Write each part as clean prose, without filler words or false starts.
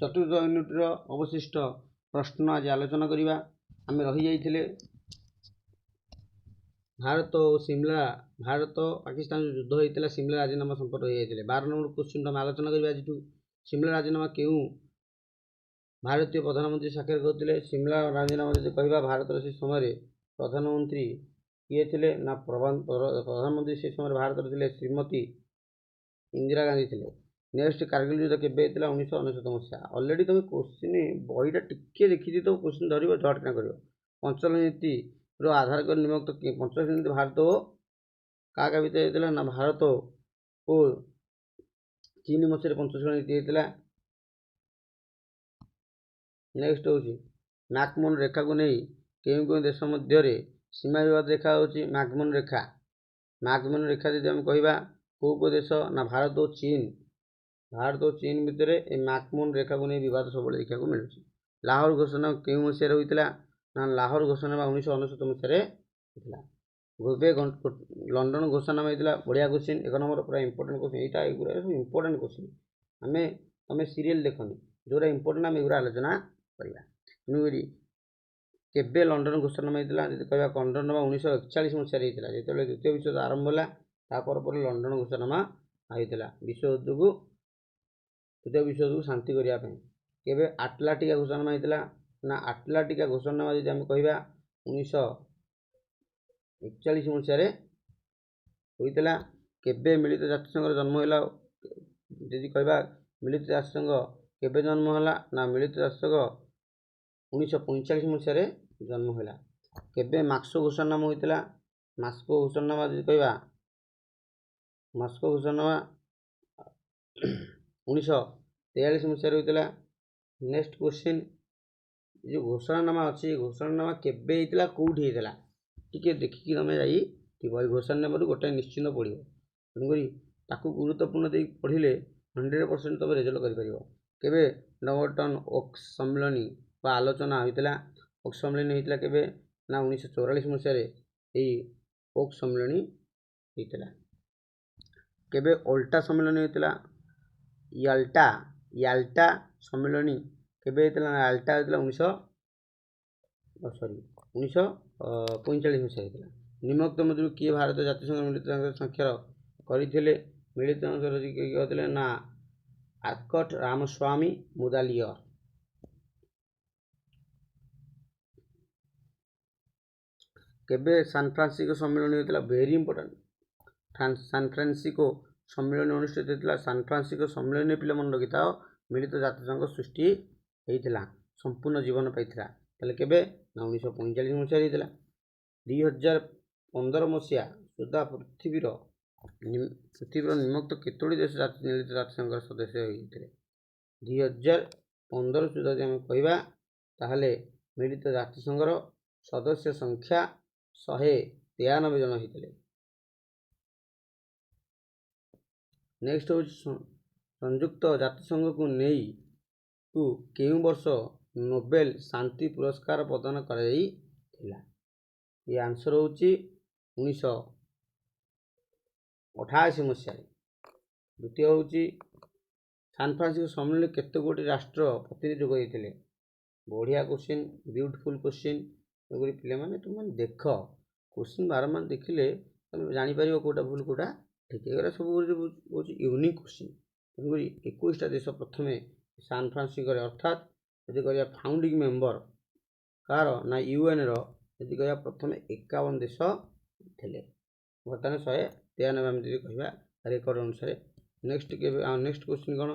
चतुर्थ यूनिट्र अवशिष्ट प्रश्न आज आलोचना करवा। आम रही जाइए भारत और सिमला भारत पाकिस्तान जो युद्ध होता है सिमला राजीनामा संपर्क हो जाते 12 नंबर क्वेश्चन आम आलोचना करवा। आज सिमला राजीनामा क्यों भारतीय प्रधानमंत्री साक्षर करते सिमला राजीनामा जो कह भारत से समय प्रधानमंत्री किए थे ना प्रधानमंत्री से समय भारत थे श्रीमती इंदिरा गांधी थे। नेक्स्ट कारगिल युद्ध केवे होता 1969 मसीहा। अलरेडी तुम क्वेश्चन बहीटा टिके देखी तो क्वेश्चन धर झटना कर पंचल नीति आधार कार्ड निम्नलिखित किए पंचल नीति भारत क्या भितर होता ना भारत और चीन मसीह पंचशील नीति होता। नेक्स्ट हूँ मैकमोहन रेखा को नहीं क्यों क्यों देश मध्य सीमा विवाद रेखा हूँ मैकमोहन रेखा। मैकमोहन रेखा जब आम कह कौ देश ना भारत और चीन भितर मैकमोहन रेखा को नहीं विवाद सब देखा मिलूँ। लाहौर घोषणा क्यों मसीह होता ना लाहौर घोषणा 1969 मसीह होता। गोबे लंडन घोषणामा होता बढ़िया क्वेश्चन 1 नंबर पूरा इंपोर्टेंट क्वेश्चन यहाँ एगुरा सब इंपोर्टेंट क्वेश्चन आम तुम सीरियल देखनी जोरा इंपोर्टेंट आम एगुरा आलोचना करवा। तेणुकरी केबे लंडन घोषणामा होता कह लंडन 1941 मसीह होता जो द्वितीय विश्व आरंभ होला तापर लंडन घोषणामा होता विश्व युद्ध को द्वितीय विश्व युद्ध को शांति करने केबे आटलांटिका घोषणामा होता ना आटलांटिका घोषणामा जो आम कह 1941 मसीह होता। केबे मिलित जातिसंघ जन्म होला जी कह मिलित जातिसंघ केबे जन्म होला ना मिलित जातिसंघ 1945 मसीह जन्म होला। केबे मास्को घोषणानामा होता मास्को घोषणानामा जी कह मास्को घोषणानामा 1943 मसीह होता। नेक्स्ट क्वेश्चन जो घोषणानामा अच्छी घोषणानामा केबे होता कौटी होता टी देखिकी तुम जाइए घोषणानामा गोटे निश्चिंत पढ़ो। तेणुक गुरुत्वपूर्ण दे पढ़ले 100% तुम रेजल्ट कर। केबे डंगरटन ओक्स सम्मिलनी व आलोचना होता ओक्स सम्मिलनी होता केबे ना 1944 मसीह ओक्स सम्मिलनी होता। केबे ओल्टा सम्मिलनी होता याल्टा सम्मिलनी केबे होता याल्टा होता 1945 मसीह होता। निम्नलिखित मध्य किए भारत जातिसंघ मिलित स्वाक्षर करते मिलित किए ना आर्कट रामस्वामी मुदालियर। केबे सान फ्रांसिस्को सम्मेलन होता वेरी इंपोर्टेंट सान फ्रांसिस्को सम्मेलन अनुष्ठित होता। सान फ्रांसिस्को सम्मेलन पिला मन रखी था मिलित जातिसंघ सृष्टि होता संपूर्ण जीवन पाइला केबे ना 1945 मसीह होता। 2015 मसीहा सुधा पृथ्वीर निम्नलिखित केतोटी देश मिलित जातिसंघ सदस्य होते 2015 सुधा आम कह मिलित जातिसंघर सदस्य संख्या 193 जन होते। नेक्स्ट हूँ संयुक्त जातिसंघ को नहीं क्यों वर्ष नोबेल शांति पुरस्कार प्रदान कर ये आंसर हूँ 1988 मसीह। द्वितीय हूँ सान फ्रांसिस्को सम्मेलन केते गोटी राष्ट्र प्रतिनिधि जोग होते बढ़िया क्वेश्चन ब्यूटीफुल क्वेश्चन एगुरी पे मैंने तुम देख क्वेश्चन बारम्बार देखिले तुम जापर कौटा भूल कौटा ठीक है सब हूँ यूनिक क्वेश्चन। तेणुक 21टा देश प्रथम सान फ्रांसिस्को अर्थात यदि कह फाउंडिंग मेंबर कार ना यूएन रही कह प्रथम 51 देश थे बर्तमान 193 आम जी कह रेकर्ड अनुसार। नेक्स्ट नेक्स्ट क्वेश्चन कौन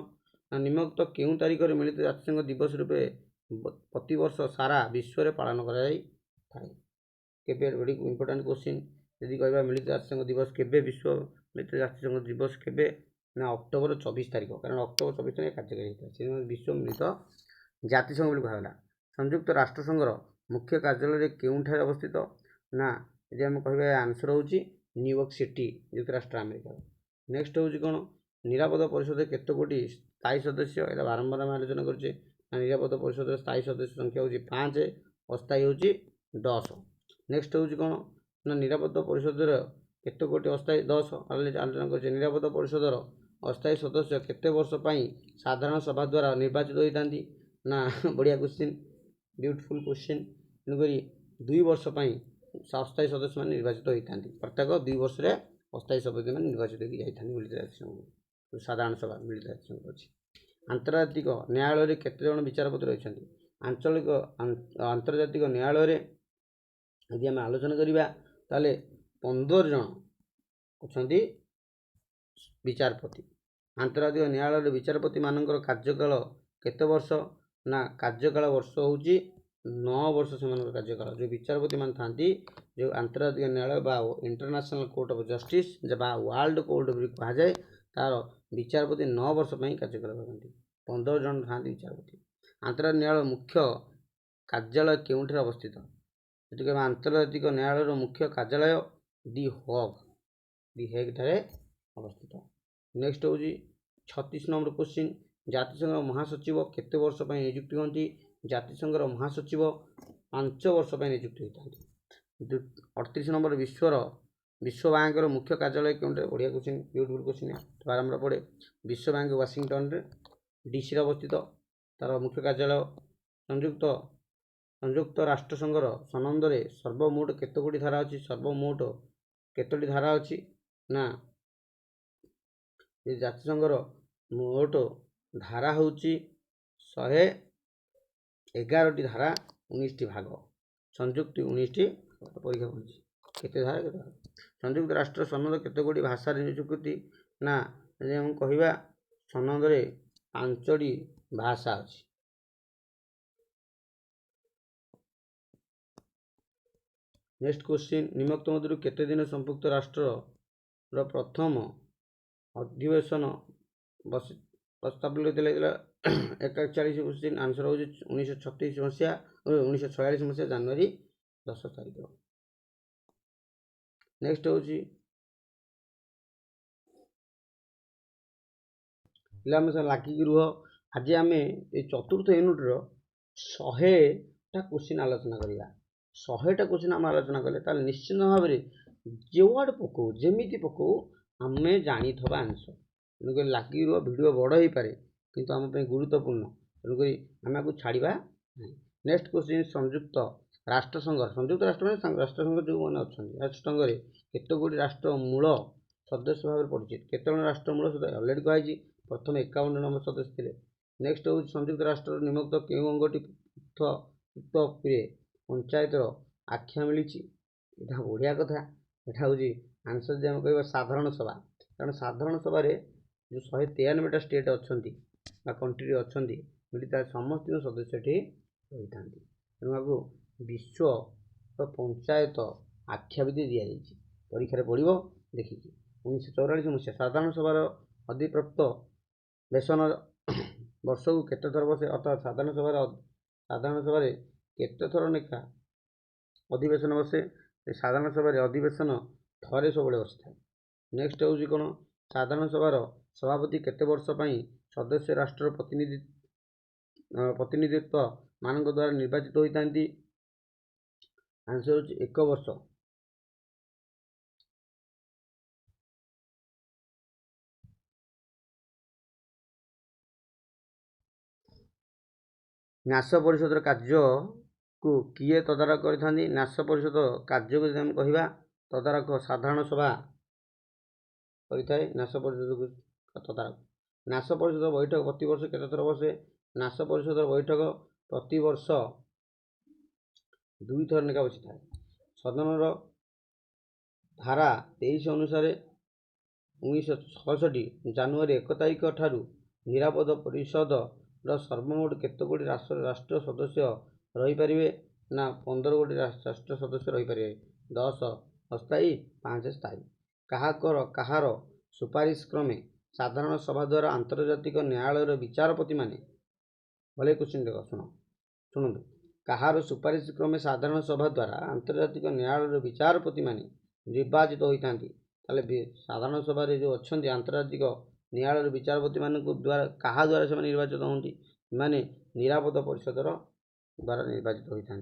ना निम्नलिखित क्यों तारीख में मिलित जातिसंघ दिवस रूपे प्रतिवर्ष सारा विश्व में पालन कर वेरी इंपोर्टेंट क्वेश्चन यदि कह मिलित जातिसंघ दिवस केबे विश्व मिलित जातिसंघ दिवस केबे ना अक्टोबर 24 तारीख कारण अक्टोबर 24 तारीख कार्यकारी होता है विश्व मिलित जातिसंघ कहला। संयुक्त राष्ट्रसंघर मुख्य कार्यालय क्यों अवस्थित ना यदि आम कह आंसर हूँ न्यूयॉर्क सिटी युक्तराष्ट्र अमेरिका। नेक्स्ट हूँ कौन निरापद परिषद केते कोटी स्थायी सदस्य यहाँ बारंबार आम आलोचना करें निरापद परिषद स्थायी सदस्य संख्या हूँ 5 अस्थायी हूँ 10। नेक्स्ट हूँ कौन ना निरापद परिषद केते कोटी अस्थायी 10 आलोचना कर निरापद परिषदर अस्थायी सदस्य केते वर्ष पई साधारण सभा द्वारा निर्वाचित होइतांती ना बढ़िया क्वेश्चन ब्यूटीफुल क्वेश्चन तेणुकरी 2 वर्ष पई अस्थायी सदस्य मान निर्वाचित होइतांती प्रत्येक 2 वर्ष रे अस्थायी सदस्य मान निर्वाचित होई जाइतांती मिलिटारी जातिसंघ साधारण सभा मिलिटारी जातिसंघ अछि। आंतर्जातिक न्यायालय रे केते जन विचारपति रहिसंती आंचलिक आंतर्जातिक न्यायालय रे यदि आम आलोचना करिबा ताले 15 जन अछंती विचारपति। आंतर्जातिक न्यायालय विचारपति मानकर कार्यकाल केते वर्ष ना कार्यकाल वर्ष होउची 9 वर्ष से कार्यकाल जो विचारपति मान थांती जो आंतर्जातिक न्यायालय बा इंटरनेशनल कोर्ट ऑफ जस्टिस बा वर्ल्ड कोर्ट भी कहा जाए तार विचारपति 9 वर्ष पई कार्यकाल करती 15 जन थांती विचारपति। आंतर्जातिक न्यायालय मुख्य कार्यालय केउंठे अवस्थित जति आंतर्जातिक न्यायालय मुख्य कार्यालय दी हेग ठारे अवस्थित। नेक्स्ट हूँ 36 नंबर क्वेश्चन जातिसंघ महासचिव केते वर्ष पर नियुक्त होती जातिसंघ महासचिव 5 वर्ष पर नियुक्त होता। 38 नंबर विश्व बैंक मुख्य कार्यालय क्यों बढ़िया क्वेश्चन ब्यूटीफुल क्वेश्चन बारंबार पड़े विश्व बैंक वाशिंगटन डीसी अवस्थित तार मुख्य कार्यालय संयुक्त राष्ट्रसंघर सनंद सर्वमोट केतोटी धारा अच्छी सर्वमोट केतोटी धारा अच्छी ना जातिसंघर मोट धारा हूँ 111 धारा 19 भाग संयुक्त 19 परीक्षा पड़ी केते धारा केते संयुक्त राष्ट्र सनद केतोटी भाषा नियुक्ति ना हम कहवा सनद 5टी भाषा अच्छी। नेक्स्ट क्वेश्चन निम्नोक्त मध्य केते दिन संयुक्त राष्ट्र प्रथम अधिवेशन प्रस्तावित 41 क्वेश्चन आंसर हूँ 1936 मसीहा 1946 मसीहा जनवरी 10 तारिख। नेक्स्ट हूँ पे लागिक रुह आज आम चतुर्थ यूनिट्र 100टा क्वेश्चन आलोचना करवा 100टा क्वेश्चन आम आलोचना कले निश्चित भाव में जो वर्ड पकौ जमी पकौ आम जानी थबा आंसर तेणुक लागिक रुह भिडियो बड़ हो पारे किंतु आम गुरुत्वपूर्ण तेणुक आम आपको छाड़ा ना। नेक्स्ट क्वेश्चन संयुक्त राष्ट्रसंघ राष्ट्रसंघ जो मैंने अच्छा राष्ट्रसंघ केतोटी राष्ट्र मूल सदस्य भाव में पड़े केत राष्ट्र मूल सदस्य अलरेडी कहुई प्रथम 51 नंबर सदस्य थे। नेक्स्ट हूँ संयुक्त राष्ट्र निम्नोक्त क्यों अंगटी पंचायतर आख्या मिली यहाँ बढ़िया कथा यहाँ हूँ आंसर जी आम कह साधारण सभा कारण साधारण सभा जो 193टा स्टेट अच्छा कंट्री अच्छा मिलता समस्त सदस्य रही था तेणु आपको विश्व पंचायत आख्या भी दी जाए परीक्षा पढ़ो देखिए 1944 मसीहा साधारण सभार अधिप्राप्त बेसन वर्ष को केते थर बसे अर्थात साधारण सभा केते थर लेखा अधिवेशन बसे साधारण सभा अधिवेशन थरे सब बसी था। नेक्स्ट हूँ कौन साधारण सभार सभापति केते वर्ष पई सदस्य राष्ट्र प्रतिनिधित्व मानक द्वारा निर्वाचित होता आंसर हूँ 1 वर्ष। न्यास परिषद कार्य को किए तदारख करता न्यास परिषद कार्य को जब कह तदारख साधारण सभा करता है न्यास परिषद को तदारख। न्यास परिषद बैठक प्रति वर्ष केते थर बसे न्यास परिषद बैठक प्रति वर्ष 2 थर लेखा बसी था। सदन धारा 23 अनुसार 1966 जनवरी 1 तारिख ठारू निरापद परिषद सर्वमोट केतोटी राष्ट्र सदस्य रही पारिबे ना 15 गोटी राष्ट्र सदस्य रही पारिबे 10 अस्थायी 5 स्थायी। कहार सुपारिश क्रमे साधारण सभा द्वारा आंतर्जातिक न्यायालय विचारपति माने भले क्वेश्चन देख शुणु कहार सुपारिश क्रमे साधारण सभा द्वारा आंतर्जातिक न्यायालय विचारपति माने निर्वाचित होता साधारण सभा जो अच्छा आंतर्जातिक न्यायालय विचारपति मान द्वारा क्या द्वारा से निर्वाचित होती माने निरापद परिषद द्वारा निर्वाचित होता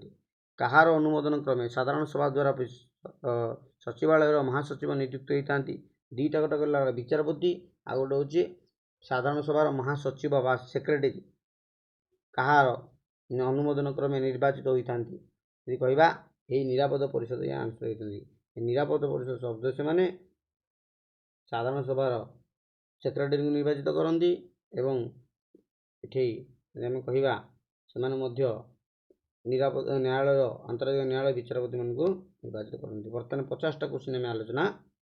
कहार अनुमोदन क्रमे साधारण सभा द्वारा सचिवालय महासचिव नियुक्त होता 2टा कटा विचारपति आ गोटे हूँ साधारण सभार महासचिव बा सेक्रेटरी कहार अनुमोदन क्रमे निर्वाचित होता यदि कहवा यही निरापद परिषद आंसर होती निरापद परिषद सदस्य मैंने साधारण सभार सेक्रेटरी को निर्वाचित करती एवं ये आम कहवा से निरापद न्यायालय आंतर्जातिक न्यायालय विचारपति मान को निर्वाचित करती। बर्तमान 50टा क्वेश्चन आम आलोचना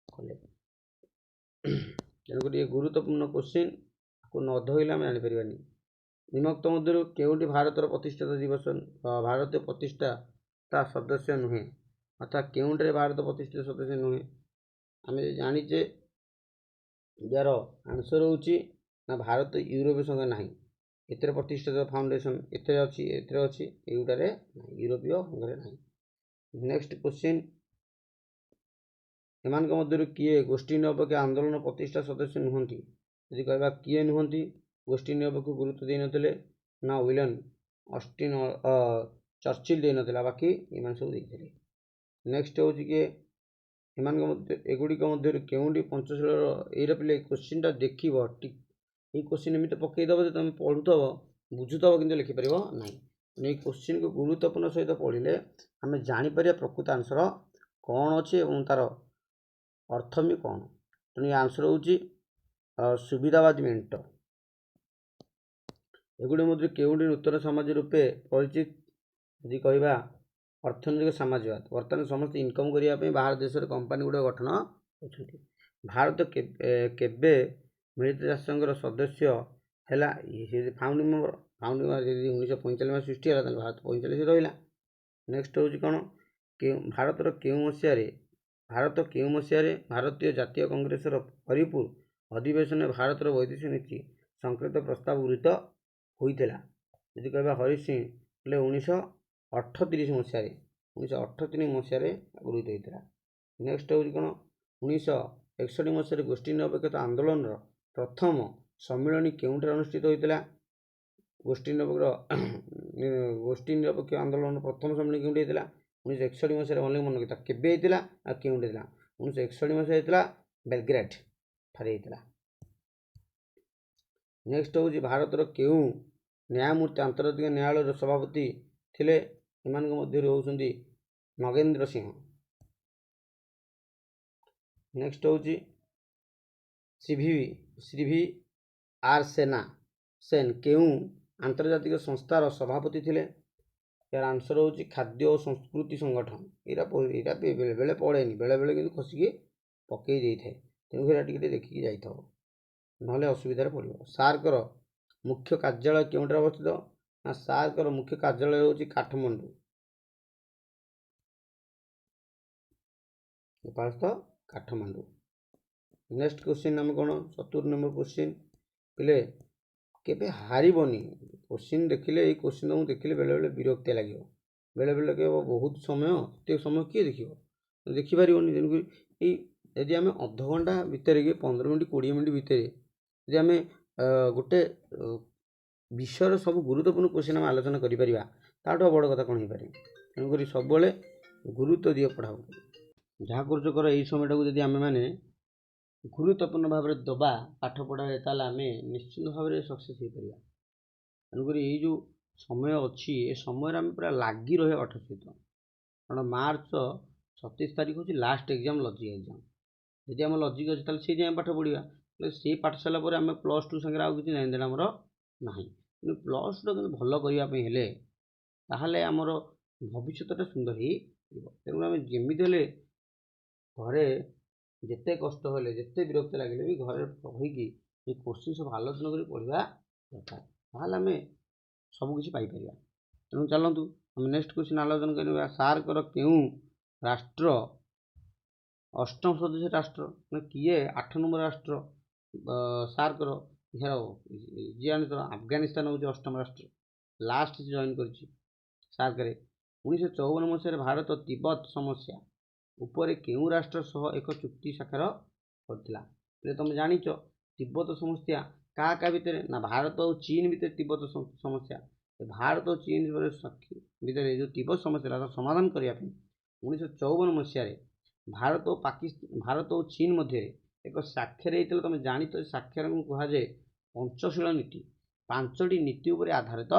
कले तेणुक ये गुरुत्वपूर्ण क्वेश्चन को न धोले आम जानीपारानी। निम्नोक्त मध्य केउटी भारतर प्रतिष्ठित दिवस भारतीय प्रतिष्ठाता सदस्य नुहे अर्थात केउंटे भारत प्रतिष्ठित सदस्य नुहे आम जानीचे यार आंसर होची ना भारत यूरोपीय संघ नहीं एतिर प्रतिष्ठित फाउंडेशन एतिर अच्छी एतिर अच्छी एगुटारे यूरोपीय संघ नहीं। नेक्स्ट क्वेश्चन एमान मध्य किए गोष्ठी निरपेक्ष आंदोलन प्रतिष्ठा सदस्य नुहति यदि कहवा किए नुहति गोष्ठी निरपेक्ष गुरुत्व दे नथिले ना विलियम ऑस्टिन चर्चिल दे नथिला बाकी एमान सब देइथिले। नेक्स्ट होची कि एमान मध्य एगुडी मध्य केउंडी पंचशीलर एरा पिले क्वेश्चनटा देखिबो ठीक ये क्वेश्चन एमती पकईदेव जो तुम पढ़ुव बुझुव कि लिखिपर ना ये क्वेश्चन को गुरुत्वपूर्ण सहित पढ़ले आम जापर प्रकृत आंसर कौन अच्छे और तार अर्थ भी कौन तेणु ये आंसर हूँ सुविधावादी मेंट एगुड़ी मध्य केउटी नूतन समाज रूपे परिचित यदि कहवा अर्थनैतिक सामाजिकवाद बर्तमान समस्त इनकम करने बाहर देश कंपानी गुड़ा गठन होती। भारत केबे मिलित राष्ट्रसंघर सदस्य है फाउंडिंग मेंबर यदि 1945 सृष्टि है भारत 45 रहा। नेक्स्ट हूँ कौन भारतर क्यों मसीह भारतीय जातीय कांग्रेस हरिपुर अधिवेशन में भारतर वैदेशिक नीति संक्रांत प्रस्ताव गृहीत होता यदि कहवा हरि सिंह 1938 मसीह गृहीत होता। नेक्स्ट हूँ कौन 1961 मसीह गोष्ठी निरपेक्षता आंदोलन प्रथम सम्मिलन केउंठे अनुष्ठित होता गोष्ठी निरपेक्ष आंदोलन प्रथम सम्मिलन केउंठे होता 1961 मसीह अनेक मन रखा केबे होता केउंठे होता 1961 मसीह होता बेलग्रेड ठारे होता। नेक्स्ट हूँ भारतर केउ न्यायमूर्ति आंतर्जातिक न्यायालय सभापति थिले एमान मध्य होउछन्ति नगेंद्र सिंह। नेक्स्ट हूँ श्री आर सेन केउ आंतर्जातिक संस्थार सभापति थिले यार आंसर हूँ खाद्य और संस्कृति संगठन यहाँ बेले बेले पड़ेनि बेले बेले कि खसिकी पकई दे थाए तेणुक टे देखिकी जाइए ना असुविधार पड़ो। सार्कर मुख्य कार्यालय क्योंटे अवस्थित ना सार्कर मुख्य कार्यालय हूँ काठमांडू नेपालस्थ काठमांडू। नेक्स्ट क्वेश्चन आम कौन 74 नंबर क्वेश्चन पे केबे हारबनी क्वेश्चन देखिले ये क्वेश्चन तुमको देखिले बेले बेले विरक्ति लगे बेले बेले लगे बहुत समय ये समय किए देखिपार तेणुक यदि आम अध घंटा भितर 15 मिनट 20 मिनट भितर यदि आम गोटे विषय सब गुरुत्वपूर्ण क्वेश्चन आम आलोचना करा बड़ कथा कौन हो पारे तेणुक सब गुरुत्व दिए पढ़ाओ जहाँ कर कर यही समय जब आम मैंने गुरुत्वपूर्ण भाव में दबा पाठ पढ़ाए ताल आम निश्चित भाव में सक्सेस हो पार तेणुक ये जो समय अच्छी ए समय आम पूरा लगी रहे पाठ सहित कारण मार्च 27 तारीख हूँ लास्ट एग्जाम लॉजिक एग्जाम जदि आम लॉजिक अच्छे ताल से पाठ पढ़ा से पाठ सारापर आम +2 संगे आउ कि जान देना आमर ना कि +2 भल करने ताहले आमर भविष्यटा सुंदर हो तेणु आम जमी घरे जिते कष्ट हेले जिते विरक्त लगे भी घरे रहीकि क्वेश्चन सब आलोचना कर पढ़ा दरकार ताहले आम सबकि पाइपर। तेणु चलतु आम नेक्स्ट क्वेश्चन आलोचना करवा सार्कर क्यों राष्ट्र अष्टम सदस्य राष्ट्र किए 8 नंबर राष्ट्र सार्कर यार जी आने तो अफगानिस्तान हूँ अष्टम राष्ट्र लास्ट जॉइन कर सार्कर 1954 मसीह भारत तिब्बत समस्या उपरे क्यों राष्ट्र सह एक चुक्ति साक्षर करथिला तुम जानिच तिब्बत समस्या क्या भितर ना भारत और चीन भितर तिब्बत समस्या भारत और चीन भितर जो तिब्बत समस्या समाधान करने 1954 मसीह भारत और चीन मध्य ଏକ ସାକ୍ଷର ହେଇଥିଲା। ତୁମେ ଜାଣିଛ ସାକ୍ଷରକୁ କୁହାଯାଏ ପଞ୍ଚଶୀଳ ନୀତି, 5ଟି ନୀତି ଉପରେ ଆଧାରିତ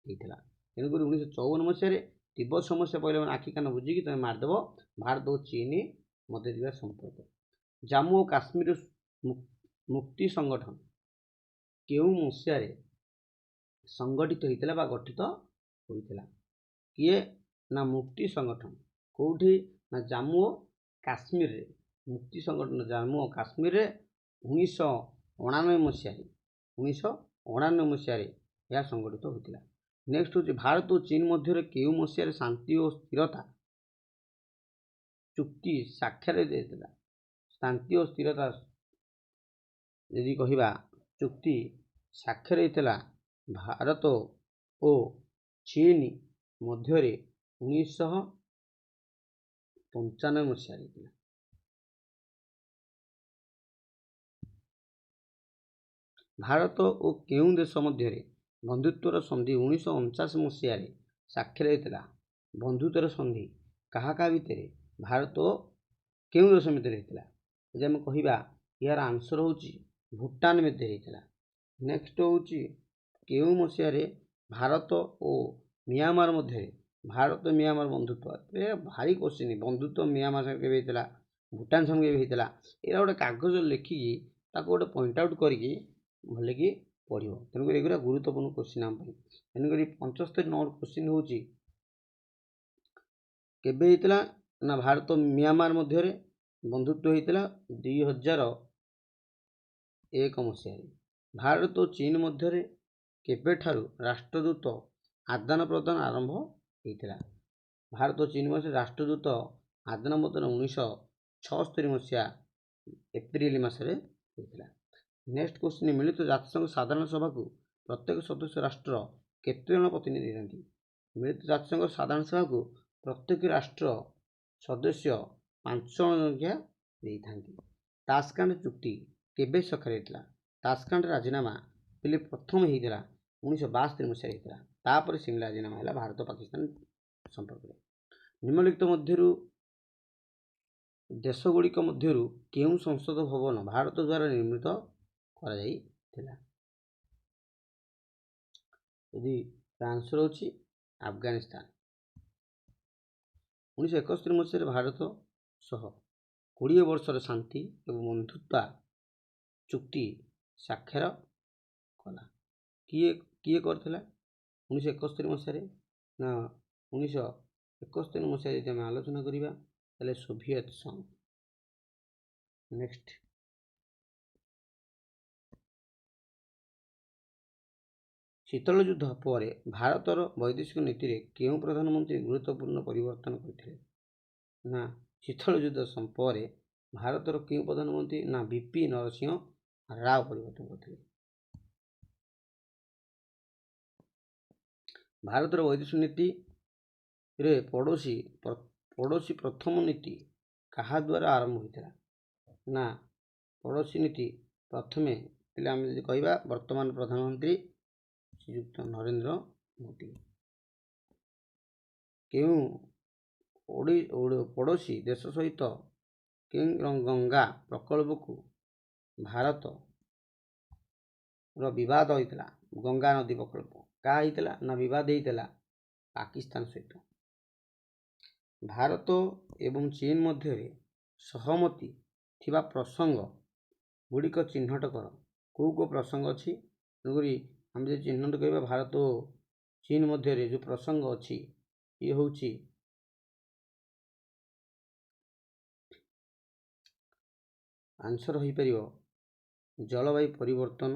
ହେଇଥିଲା। ତେଣୁକରି 1954 ମସିହାରେ ତିବ୍ବତ ସମସ୍ୟା ପଡ଼ିଲେ ମାନେ ଆଖି କାନ ବୁଝିକି ତୁମେ ମାରିଦେବ ଭାରତ ଓ ଚୀନ ମଧ୍ୟରେ ଥିବା ସମ୍ପର୍କ। ଜାମ୍ମୁ ଓ କାଶ୍ମୀର ମୁକ୍ତି ସଂଗଠନ କେଉଁ ମସିହାରେ ସଂଗଠିତ ହୋଇଥିଲା ବା ଗଠିତ ହୋଇଥିଲା? କିଏ ନା ମୁକ୍ତି ସଂଗଠନ କେଉଁଠି ନା ଜାମ୍ମୁ ଓ କାଶ୍ମୀରରେ। ମୁକ୍ତି ସଂଗଠନ ଜାମ୍ମୁ ଓ କାଶ୍ମୀରରେ 1999 ମସିହାରେ ଏହା ସଂଗଠିତ ହୋଇଥିଲା। ନେକ୍ସଟ ହେଉଛି ଭାରତ ଓ ଚୀନ ମଧ୍ୟରେ କେଉଁ ମସିହାରେ ଶାନ୍ତି ଓ ସ୍ଥିରତା ଚୁକ୍ତି ସ୍ୱାକ୍ଷରିତ ହୋଇଥିଲା? ଶାନ୍ତି ଓ ସ୍ଥିରତା ଯଦି କହିବା ଚୁକ୍ତି ସ୍ୱାକ୍ଷର ହୋଇଥିଲା ଭାରତ ଓ ଚୀନ ମଧ୍ୟରେ 1995 ମସିହାରେ ହେଇଥିଲା। ଭାରତ ଓ କେଉଁ ଦେଶ ମଧ୍ୟରେ ବନ୍ଧୁତ୍ୱର ସନ୍ଧି 1949 ମସିହାରେ ସ୍ୱାକ୍ଷର ହୋଇଥିଲା? ବନ୍ଧୁତ୍ୱର ସନ୍ଧି କାହା କାହା ଭିତରେ? ଭାରତ ଓ କେଉଁ ଦେଶ ଭିତରେ ହେଇଥିଲା? ଯଦି ଆମେ କହିବା ଏହାର ଆନ୍ସର ହେଉଛି ଭୁଟାନ ଭିତରେ ହେଇଥିଲା। ନେକ୍ସଟ ହେଉଛି କେଉଁ ମସିହାରେ ଭାରତ ଓ ମିଆଁମାର ମଧ୍ୟରେ ବନ୍ଧୁତ୍ୱ? ଏ ଭାରି କୋଶ୍ଚିନ୍। ବନ୍ଧୁତ୍ୱ ମିଆଁମାର ସାଙ୍ଗେ କେବେ ହେଇଥିଲା? ଭୁଟାନ ସାଙ୍ଗେ କେବେ ହେଇଥିଲା? ଏଇଟା ଗୋଟେ କାଗଜ ଲେଖିକି ତାକୁ ଗୋଟେ ପଏଣ୍ଟ ଆଉଟ୍ କରିକି ଭଲକି ପଢ଼ିବ। ତେଣୁକରି ଏଗୁଡ଼ା ଗୁରୁତ୍ୱପୂର୍ଣ୍ଣ କୋଶ୍ଚିନ୍ ଆମ ପାଇଁ। ତେଣୁକରି 75 ନମ୍ବର କୋଶ୍ଚିନ୍ ହେଉଛି କେବେ ହେଇଥିଲା ନା ଭାରତ ମିଆଁମାର ମଧ୍ୟରେ ବନ୍ଧୁତ୍ୱ ହେଇଥିଲା 2001 ମସିହାରେ। ଭାରତ ଓ ଚୀନ ମଧ୍ୟରେ କେବେଠାରୁ ରାଷ୍ଟ୍ରଦୂତ ଆଦାନ ପ୍ରଦାନ ଆରମ୍ଭ ହେଇଥିଲା? ଭାରତ ଓ ଚୀନ ମଧ୍ୟରେ ରାଷ୍ଟ୍ରଦୂତ ଆଦାନ ପ୍ରଦାନ 1976 ମସିହା ଏପ୍ରିଲ ମାସରେ ହୋଇଥିଲା। ନେକ୍ସଟ କୋଶ୍ଚିନ୍ ମିଳିତ ଜାତିସଂଘ ସାଧାରଣ ସଭାକୁ ପ୍ରତ୍ୟେକ ସଦସ୍ୟ ରାଷ୍ଟ୍ର କେତେ ଜଣ ପ୍ରତିନିଧି ଦିଅନ୍ତି? ମିଳିତ ଜାତିସଂଘ ସାଧାରଣ ସଭାକୁ ପ୍ରତ୍ୟେକ ରାଷ୍ଟ୍ର ସଦସ୍ୟ 5 ଜଣ ସଂଖ୍ୟା ଦେଇଥାନ୍ତି। ତାସକାଣ୍ଡ ଚୁକ୍ତି କେବେ ସ୍ୱାକ୍ଷର ହେଇଥିଲା? ତାସକାଣ୍ଡ ରାଜିନାମା ବୋଲି ପ୍ରଥମ ହେଇଥିଲା 1972 ମସିହାରେ ହେଇଥିଲା। ତାପରେ ସିମଲା ରାଜିନାମା ହେଲା ଭାରତ ପାକିସ୍ତାନ ସମ୍ପର୍କରେ। ନିମ୍ନଲିଖିତ ମଧ୍ୟରୁ ଦେଶଗୁଡ଼ିକ ମଧ୍ୟରୁ କେଉଁ ସଂସଦ ଭବନ ଭାରତ ଦ୍ୱାରା ନିର୍ମିତ କରାଯାଇଥିଲା? ଯଦି ଆନ୍ସର ହେଉଛି ଆଫଗାନିସ୍ତାନ। 1971 ମସିହାରେ ଭାରତ ସହ 20 ବର୍ଷର ଶାନ୍ତି ଏବଂ ବନ୍ଧୁତା ଚୁକ୍ତି ସ୍ୱାକ୍ଷର କଲା। କିଏ କରିଥିଲା 1971 ମସିହାରେ? ନା 1971 ମସିହାରେ ଯଦି ଆମେ ଆଲୋଚନା କରିବା ତାହେଲେ ସୋଭିଏତ ସଂଘ। ନେକ୍ସଟ ଶୀତଳ ଯୁଦ୍ଧ ପରେ ଭାରତର ବୈଦେଶିକ ନୀତିରେ କେଉଁ ପ୍ରଧାନମନ୍ତ୍ରୀ ଗୁରୁତ୍ୱପୂର୍ଣ୍ଣ ପରିବର୍ତ୍ତନ କରିଥିଲେ? ନା ଶୀତଳ ଯୁଦ୍ଧ ପରେ ଭାରତର କେଉଁ ପ୍ରଧାନମନ୍ତ୍ରୀ? ନା ବିପି ନରସିଂହ ରାଓ ପରିବର୍ତ୍ତନ କରିଥିଲେ। ଭାରତର ବୈଦେଶିକ ନୀତିରେ ପଡ଼ୋଶୀ ପ୍ରଥମ ନୀତି କାହା ଦ୍ୱାରା ଆରମ୍ଭ ହୋଇଥିଲା? ନା ପଡ଼ୋଶୀ ନୀତି ପ୍ରଥମେ ହେଲେ ଆମେ ଯଦି କହିବା ବର୍ତ୍ତମାନ ପ୍ରଧାନମନ୍ତ୍ରୀ ଶ୍ରୀଯୁକ୍ତ ନରେନ୍ଦ୍ର ମୋଦି। କେଉଁ ପଡ଼ୋଶୀ ଦେଶ ସହିତ କେଉଁ ଗଙ୍ଗା ପ୍ରକଳ୍ପକୁ ଭାରତର ବିବାଦ ହୋଇଥିଲା? ଗଙ୍ଗା ନଦୀ ପ୍ରକଳ୍ପ କାହା ହେଇଥିଲା? ନା ବିବାଦ ହେଇଥିଲା ପାକିସ୍ତାନ ସହିତ। ଭାରତ ଏବଂ ଚୀନ ମଧ୍ୟରେ ସହମତି ଥିବା ପ୍ରସଙ୍ଗ ଗୁଡ଼ିକ ଚିହ୍ନଟ କର। କେଉଁ ପ୍ରସଙ୍ଗ ଅଛି? ତେଣୁକରି ଆମେ ଯଦି ଚିହ୍ନଟ କରିବା ଭାରତ ଓ ଚୀନ ମଧ୍ୟରେ ଯେଉଁ ପ୍ରସଙ୍ଗ ଅଛି ଇଏ ହେଉଛି ଆନ୍ସର ହୋଇପାରିବ ଜଳବାୟୁ ପରିବର୍ତ୍ତନ,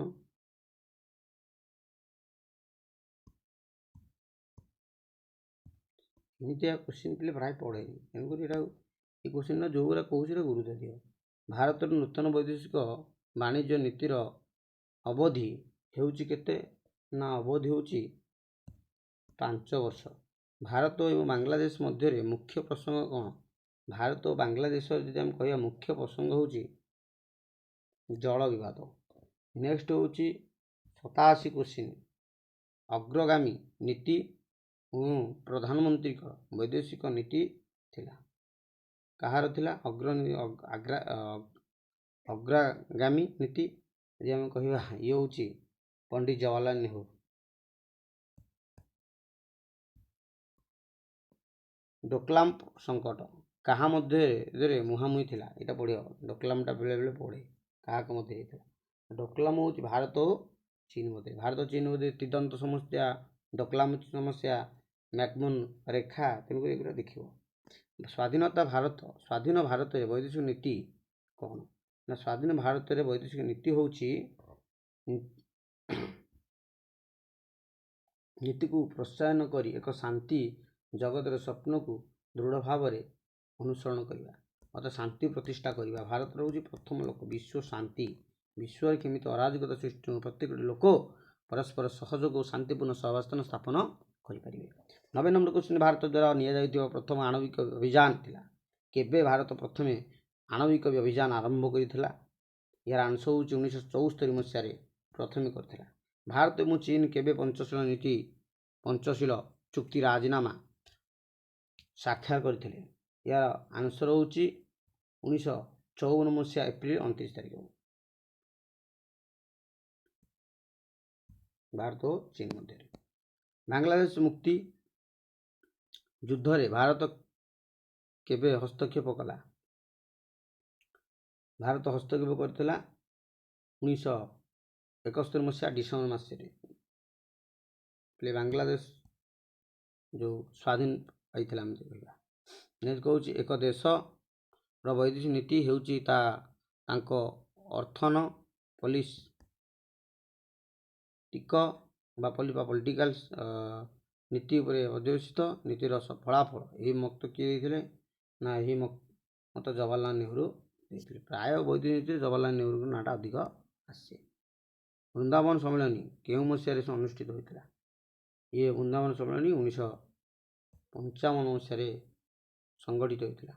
ଏମିତିଆ କୋଶ୍ଚିନ୍ ପିଲେ ପ୍ରାୟ ପଢ଼େନି। ତେଣୁକରି ଏଇଟା এই କୋଶ୍ଚିନ୍ଟା ଯେଉଁଗୁଡ଼ା କହୁଛି ଏଇଟା ଗୁରୁତ୍ୱ ଦିଅ। ଭାରତର ନୂତନ ବୈଦେଶିକ ବାଣିଜ୍ୟ ନୀତିର ଅବଧି ହେଉଛି କେତେ? ନା ଅବଧି ହେଉଛି 5 ବର୍ଷ। ଭାରତ ଏବଂ ବାଂଲାଦେଶ ମଧ୍ୟରେ ମୁଖ୍ୟ ପ୍ରସଙ୍ଗ କ'ଣ? ଭାରତ ଓ ବାଂଲାଦେଶର ଯଦି ଆମେ କହିବା ମୁଖ୍ୟ ପ୍ରସଙ୍ଗ ହେଉଛି ଜଳ ବିବାଦ। ନେକ୍ସଟ ହେଉଛି 87 କୋଶ୍ଚିନ୍ ଅଗ୍ରଗାମୀ ନୀତି ପ୍ରଧାନମନ୍ତ୍ରୀଙ୍କ ବୈଦେଶିକ ନୀତି ଥିଲା। କାହାର ଥିଲା? ଅଗ୍ରଗାମୀ ନୀତି ଯଦି ଆମେ କହିବା ଇଏ ହେଉଛି ପଣ୍ଡିତ ଜବାହରଲାଲ ନେହେରୁ। ଡୋକଲାମ ସଂକଟ କାହା ମଧ୍ୟରେ ମୁହାଁମୁହିଁ ଥିଲା? ଏଇଟା ପଢ଼ିବ, ଡୋକଲାମଟା ବେଳେବେଳେ ପଢ଼େ କାହାକୁ ମଧ୍ୟରେ ହେଇଥିଲା। ଡୋକଲାମ ହେଉଛି ଭାରତ ଓ ଚୀନ ମଧ୍ୟରେ। ଭାରତ ଚୀନ ମଧ୍ୟରେ ତିବ୍ଦତ ସମସ୍ୟା, ଡୋକଲାମ ସମସ୍ୟା, ମ୍ୟାକମୋହନ ରେଖା, ତେଣୁକରି ଏଗୁଡ଼ା ଦେଖିବ। ସ୍ୱାଧୀନ ଭାରତରେ ବୈଦେଶିକ ନୀତି କ'ଣ? ନା ସ୍ୱାଧୀନ ଭାରତରେ ବୈଦେଶିକ ନୀତି ହେଉଛି ନୀତିକୁ ପ୍ରୋତ୍ସାହନ କରି ଏକ ଶାନ୍ତି ଜଗତର ସ୍ୱପ୍ନକୁ ଦୃଢ଼ ଭାବରେ ଅନୁସରଣ କରିବା, ଅର୍ଥାৎ ଶାନ୍ତି ପ୍ରତିଷ୍ଠା କରିବା। ଭାରତର ହେଉଛି ପ୍ରଥମ ଲୋକ ବିଶ୍ୱ ଶାନ୍ତି, ବିଶ୍ୱରେ କେମିତି ଅରାଜକତା ସୃଷ୍ଟି ପ୍ରତ୍ୟେକଟି ଲୋକ ପରସ୍ପର ସହଯୋଗ ଓ ଶାନ୍ତିପୂର୍ଣ୍ଣ ସହାବସ୍ଥାନ ସ୍ଥାପନ କରିପାରିବେ। 90 ନମ୍ବର କ୍ୱେଶ୍ଚିନ୍, ଭାରତ ଦ୍ୱାରା ନିଆଯାଇଥିବା ପ୍ରଥମ ଆଣବିକ ଅଭିଯାନ ଥିଲା? କେବେ ଭାରତ ପ୍ରଥମେ ଆଣବିକ ଅଭିଯାନ ଆରମ୍ଭ କରିଥିଲା? ଏହାର ଆଂଶ ହେଉଛି 1974 ମସିହାରେ ପ୍ରଥମେ କରିଥିଲା। ଭାରତ ଏବଂ ଚୀନ କେବେ ପଞ୍ଚଶୀଳ ଚୁକ୍ତି ରାଜିନାମା ସ୍ୱାକ୍ଷର କରିଥିଲେ? ଏହାର ଆନ୍ସର ହେଉଛି 1954 ମସିହା ଏପ୍ରିଲ 29 ତାରିଖ। ଭାରତ ଓ ଚୀନ ମଧ୍ୟରେ। ବାଂଲାଦେଶ ମୁକ୍ତି ଯୁଦ୍ଧରେ ଭାରତ କେବେ ହସ୍ତକ୍ଷେପ କଲା? ଭାରତ ହସ୍ତକ୍ଷେପ କରିଥିଲା 1971 ମସିହା ଡିସେମ୍ବର ମାସରେ। ବାଂଲାଦେଶ ଯେଉଁ ସ୍ୱାଧୀନ ପାଇଥିଲା ଏମିତି କହିବା। ନେକ୍ସଟ କହୁଛି, ଏକ ଦେଶର ବୈଦେଶିକ ନୀତି ହେଉଛି ତାଙ୍କ ଅର୍ଥନ ପଲିଟିକ ବା ପଲିଟିକାଲ ନୀତି ଉପରେ ଅଧ୍ୟୁଷିତ। ନୀତିର ଫଳାଫଳ ଏହି ମତ କିଏ ଦେଇଥିଲେ? ନା ଏହି ମତ ଜବାହରଲାଲ ନେହେରୁ ଦେଇଥିଲେ। ପ୍ରାୟ ବୈଦେଶିକ ନୀତିରେ ଜବାହରଲାଲ ନେହେରୁଙ୍କ ନାଁଟା ଅଧିକ ଆସେ। ବୃନ୍ଦାବନ ସମ୍ମିଳନୀ କେଉଁ ମସିହାରେ ଅନୁଷ୍ଠିତ ହୋଇଥିଲା? ଇଏ ବୃନ୍ଦାବନ ସମ୍ମିଳନୀ 1955 ମସିହାରେ ସଂଗଠିତ ହୋଇଥିଲା।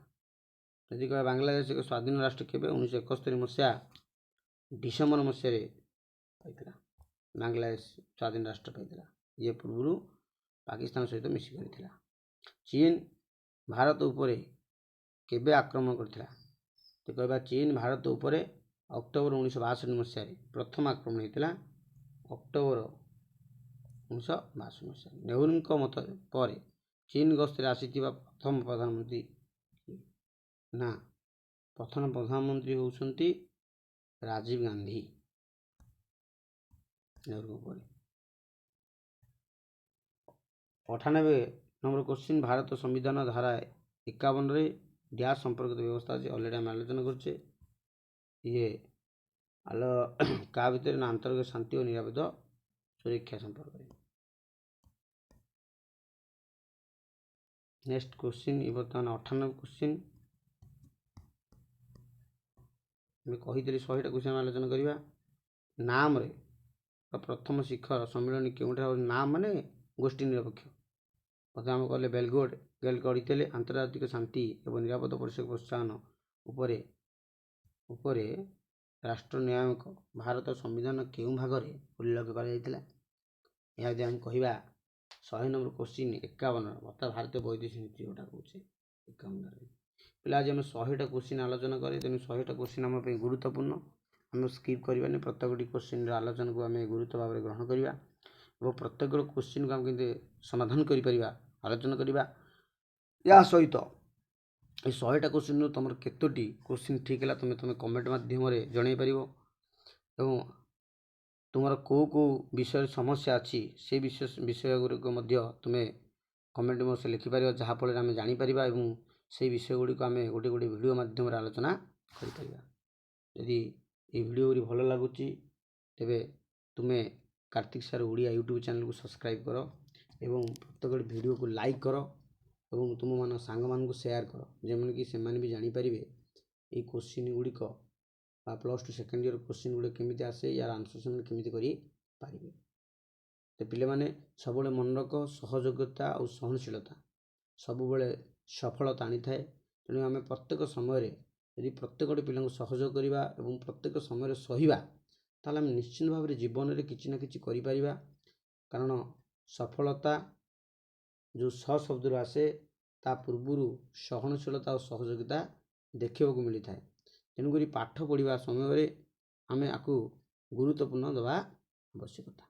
ଯଦି କହିବା ବାଂଲାଦେଶ ଏକ ସ୍ୱାଧୀନ ରାଷ୍ଟ୍ର କେବେ? 1971 ମସିହା ଡିସେମ୍ବର ମସିହାରେ ପାଇଥିଲା। ବାଂଲାଦେଶ ସ୍ୱାଧୀନ ରାଷ୍ଟ୍ର ପାଇଥିଲା। ଇଏ ପୂର୍ବରୁ ପାକିସ୍ତାନ ସହିତ ମିଶି କରିଥିଲା। ଚୀନ ଭାରତ ଉପରେ କେବେ ଆକ୍ରମଣ କରିଥିଲା? ତ କହିବା ଚୀନ ଭାରତ ଉପରେ ଅକ୍ଟୋବର 1962 ମସିହାରେ ପ୍ରଥମ ଆକ୍ରମଣ ହୋଇଥିଲା। ଅକ୍ଟୋବର 1962 ମସିହା। ନେହେରୁଙ୍କ ମତ ପରେ ଚୀନ ଗସ୍ତରେ ଆସିଥିବା ପ୍ରଥମ ପ୍ରଧାନମନ୍ତ୍ରୀ? ନା, ପ୍ରଥମ ପ୍ରଧାନମନ୍ତ୍ରୀ ହେଉଛନ୍ତି ରାଜୀବ ଗାନ୍ଧୀ। ନେହେରୁଙ୍କ ପରେ। 98 ନମ୍ବର କ୍ୱେଶ୍ଚିନ୍, ଭାରତ ସମ୍ବିଧାନ ଧାରା 51ରେ ଡ୍ୟାସ୍ ସମ୍ପର୍କିତ ବ୍ୟବସ୍ଥା ଅଛି? ଅଲରେଡ଼ି ଆମେ ଆଲୋଚନା କରୁଛେ। ଇଏ କାହା ଭିତରେ? ନା ଆନ୍ତର୍ଜାତିକ ଶାନ୍ତି ଓ ନିରାପଦ ସୁରକ୍ଷା ସମ୍ପର୍କରେ। ନେକ୍ସଟ କ୍ୱେଶ୍ଚିନ୍, ବର୍ତ୍ତମାନ 98 କ୍ୱେଶ୍ଚିନ୍। ଆମେ କହିଥିଲି 100ଟା କ୍ୱେଶ୍ଚିନ୍ ଆଲୋଚନା କରିବା। ନାମରେ ପ୍ରଥମ ଶିଖର ସମ୍ମିଳନୀ କେଉଁଠାରେ? ନାମ ମାନେ ଗୋଷ୍ଠୀ ନିରପେକ୍ଷ। ପ୍ରଥମେ ଆମେ କହିଲେ ବେଲଗ୍ରେଡ୍ କରିଥିଲେ। ଆନ୍ତର୍ଜାତିକ ଶାନ୍ତି ଏବଂ ନିରାପଦ ପରିଷଦ ପ୍ରୋତ୍ସାହନ ଉପରେ ରାଷ୍ଟ୍ର ନିୟାମକ ଭାରତ ସମ୍ବିଧାନ କେଉଁ ଭାଗରେ ଉଲ୍ଲେଖ କରାଯାଇଥିଲା? ଏହା ଯଦି ଆମେ କହିବା 100 ନମ୍ବର କ୍ୱେଶ୍ଚିନ୍ 51, ଅର୍ଥାତ୍ ଭାରତୀୟ ବୈଦେଶିକ ନୀତି ଯୋଉଟା କହୁଛେ 51ରେ। ପିଲା ଆଜି ଆମେ 100ଟା କ୍ୱେଶ୍ଚିନ୍ ଆଲୋଚନା କରେ, ତେଣୁ 100ଟା କ୍ୱେଶ୍ଚିନ୍ ଆମ ପାଇଁ ଗୁରୁତ୍ୱପୂର୍ଣ୍ଣ। ଆମେ ସ୍କିପ୍ କରିବାନି। ପ୍ରତ୍ୟେକଟି କ୍ୱେଶ୍ଚିନ୍ର ଆଲୋଚନାକୁ ଆମେ ଗୁରୁତ୍ୱ ଭାବରେ ଗ୍ରହଣ କରିବା ଏବଂ ପ୍ରତ୍ୟେକର କ୍ୱେଶ୍ଚିନ୍କୁ ଆମେ କେମିତି ସମାଧାନ କରିପାରିବା ଆଲୋଚନା କରିବା। ଏହା ସହିତ এই 100ଟା କ୍ୱେଶ୍ଚିନ୍ରୁ ତୁମର କେତୋଟି କ୍ୱେଶ୍ଚିନ୍ ଠିକ୍ ହେଲା ତୁମେ କମେଣ୍ଟ ମାଧ୍ୟମରେ ଜଣାଇ ପାରିବ ଏବଂ ତୁମର କେଉଁ ବିଷୟରେ ସମସ୍ୟା ଅଛି সেই ବିଷୟ ଗୁଡ଼ିକ ମଧ୍ୟ ତୁମେ କମେଣ୍ଟ ବକ୍ସରେ ଲେଖିପାରିବ, ଯାହାଫଳରେ ଆମେ ଜାଣିପାରିବା ଏବଂ ସେହି ବିଷୟ ଗୁଡ଼ିକ ଆମେ ଗୋଟେ ଭିଡ଼ିଓ ମାଧ୍ୟମରେ ଆଲୋଚନା କରିପାରିବା। ଯଦି এই ଭିଡ଼ିଓଟି ଭଲ ଲାଗୁଛି ତେବେ ତୁମେ କାର୍ତ୍ତିକ ସାର୍ ଓଡ଼ିଆ ୟୁଟ୍ୟୁବ୍ ଚ୍ୟାନେଲକୁ ସବସ୍କ୍ରାଇବ୍ କର ଏବଂ ପ୍ରତ୍ୟେକଟି ଭିଡ଼ିଓକୁ ଲାଇକ୍ କର ଏବଂ ତୁମମାନଙ୍କ ସାଙ୍ଗମାନଙ୍କୁ ସେୟାର କର, ଯେମିତିକି ସେମାନେ ବି ଜାଣିପାରିବେ এই କ୍ୱେଶ୍ଚିନ୍ ଗୁଡ଼ିକ ବା +2 ସେକେଣ୍ଡ ଇୟର କ୍ୱେଶ୍ଚିନ୍ ଗୁଡ଼ିକ କେମିତି ଆସେ, ୟାର ଆନ୍ସର ସେମାନେ କେମିତି କରିପାରିବେ। ତ ପିଲାମାନେ ସବୁବେଳେ ମନେ ରଖ, ସହଯୋଗିତା ଆଉ ସହନଶୀଳତା ସବୁବେଳେ ସଫଳତା ଆଣିଥାଏ। ତେଣୁ ଆମେ ପ୍ରତ୍ୟେକ ସମୟରେ ଯଦି ପ୍ରତ୍ୟେକଟି ପିଲାଙ୍କୁ ସହଯୋଗ କରିବା ଏବଂ ପ୍ରତ୍ୟେକ ସମୟରେ ସହିବା, ତାହେଲେ ଆମେ ନିଶ୍ଚିତ ଭାବରେ ଜୀବନରେ କିଛି ନା କିଛି କରିପାରିବା। କାରଣ ସଫଳତା ଯେଉଁ ଶବ୍ଦରୁ ଆସେ ତା ପୂର୍ବରୁ ସହନଶୀଳତା ଓ ସହଯୋଗିତା ଦେଖିବାକୁ ମିଳିଥାଏ। ତେଣୁକରି ପାଠ ପଢ଼ିବା ସମୟରେ ଆମେ ଆକୁ ଗୁରୁତ୍ୱପୂର୍ଣ୍ଣ ଦେବା ଆବଶ୍ୟକତା।